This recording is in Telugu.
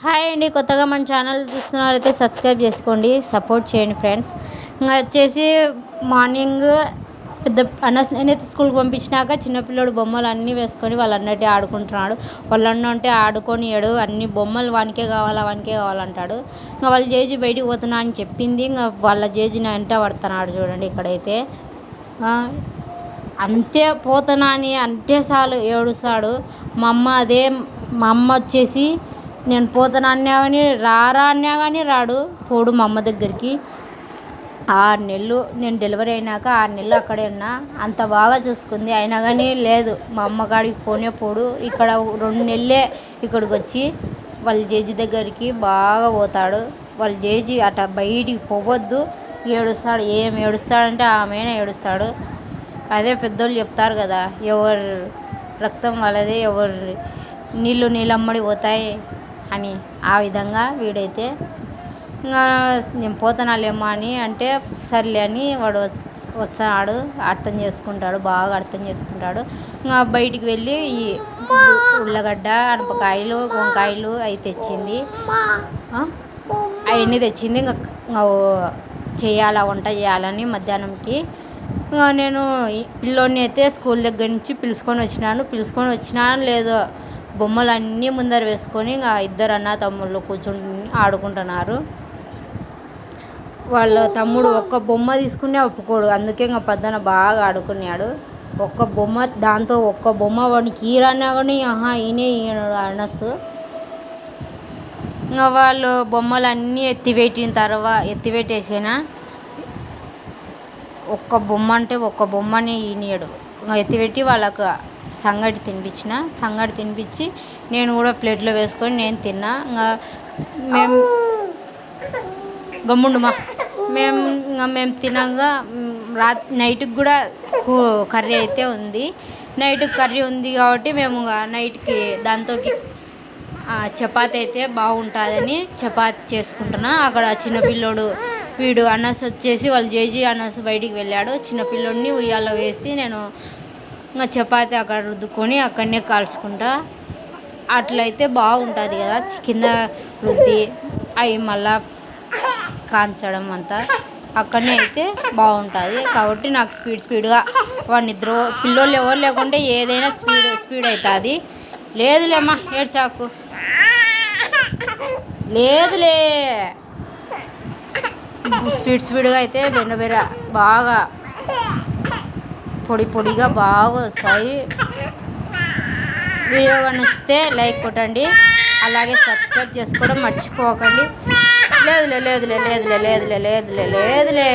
హాయ్ అండి, కొత్తగా మన ఛానల్ చూస్తున్నారైతే సబ్స్క్రైబ్ చేసుకోండి, సపోర్ట్ చేయండి ఫ్రెండ్స్. ఇంకా వచ్చేసి మార్నింగ్ పెద్ద నేనైతే స్కూల్కి పంపించినాక చిన్నపిల్లడు బొమ్మలు అన్నీ వేసుకొని వాళ్ళన్నట్టే ఆడుకుంటున్నాడు. వాళ్ళన్న అంటే ఆడుకొనియాడు, అన్ని బొమ్మలు వానికే కావాలంటాడు. ఇంకా వాళ్ళ జేజీ బయటికి పోతున్నా అని చెప్పింది, ఇంకా వాళ్ళ జేజీని వెంట పడుతున్నాడు. చూడండి ఇక్కడైతే అంతే పోతున్నా అని అంతే చాలు ఏడుస్తాడు. మా అమ్మ వచ్చేసి నేను పోతాను అన్నా కానీ రారా అన్నా కానీ రాడు, పోడు మా అమ్మ దగ్గరికి. 6 నెలలు నేను డెలివరీ అయినాక 6 నెలలు అక్కడే ఉన్నా, అంత బాగా చూసుకుంది. అయినా కానీ లేదు, మా అమ్మగాడికి పోడు. ఇక్కడ 2 నెలలే ఇక్కడికి వచ్చి వాళ్ళ జేజీ దగ్గరికి బాగా పోతాడు. వాళ్ళ జేజీ అట బయటికి పోవద్దు, ఏడుస్తాడు. ఏం ఏడుస్తాడంటే ఆమెనే ఏడుస్తాడు. అదే పెద్దోళ్ళు చెప్తారు కదా, ఎవరు రక్తం వాళ్ళదే, ఎవరు నీళ్ళమ్మడి పోతాయి అని. ఆ విధంగా వీడైతే ఇంకా నేను పోతానాలేమ్మా అని అంటే సర్లే అని వాడు వచ్చాడు. బాగా అర్థం చేసుకుంటాడు. ఇంకా బయటికి వెళ్ళి ఈ ఉల్లగడ్డ, అనపకాయలు, వంకాయలు అవి తెచ్చింది. అవన్నీ తెచ్చింది. ఇంకా వంట చేయాలని మధ్యాహ్నంకి. ఇంకా నేను పిల్లోడిని అయితే స్కూల్ దగ్గర నుంచి పిలుచుకొని వచ్చినాను లేదో, బొమ్మలు అన్నీ ముందర వేసుకొని ఇంకా 2 అన్న తమ్ముళ్ళు కూర్చుని ఆడుకుంటున్నారు. వాళ్ళ తమ్ముడు ఒక్క బొమ్మ తీసుకునే ఒప్పుకోడు, అందుకే ఇంకా పొద్దున బాగా ఆడుకున్నాడు. ఒక్క బొమ్మ వాడికి ఈరన్నా కానీ ఈయనడు అనసు. ఇంకా వాళ్ళు బొమ్మలు అన్నీ ఎత్తిపెట్టేసినా ఒక్క బొమ్మని ఈనియడు. ఇంకా ఎత్తిపెట్టి వాళ్ళకు సంగటి తినిపించి నేను కూడా ప్లేట్లో వేసుకొని నేను తిన్నా. ఇంకా మేము గమ్ముండుమా మేము తినగా నైట్కి కూడా కర్రీ అయితే ఉంది. కర్రీ ఉంది కాబట్టి మేము నైట్కి దాంతోకి చపాతీ అయితే బాగుంటుందని చపాతీ చేసుకుంటున్నా. అక్కడ చిన్నపిల్లోడు వీడు అన్నస్ వచ్చేసి వాళ్ళ జేజీ అన్నస్ బయటికి వెళ్ళాడు. చిన్నపిల్లోడిని ఉయ్యాలో వేసి నేను ఇంకా చపాతీ అక్కడ రుద్దుకొని అక్కడనే కాల్చుకుంటా. అట్లయితే బాగుంటుంది కదా, కింద రుద్ది అవి మళ్ళా కాల్చడం అంతా అక్కడనే అయితే బాగుంటుంది. కాబట్టి నాకు స్పీడ్గా వాడినిద్దరు పిల్లోళ్ళు ఎవరు లేకుంటే ఏదైనా స్పీడ్ అవుతుంది. లేదులేమ్మా ఏడ్చాకు, లేదులే, స్పీడ్గా అయితే బెండబెర బాగా పొడిగా బాగా వస్తాయి. వీడియో నచ్చితే లైక్ కొట్టండి, అలాగే సబ్స్క్రైబ్ చేసుకోవడం మర్చిపోకండి. లేదులే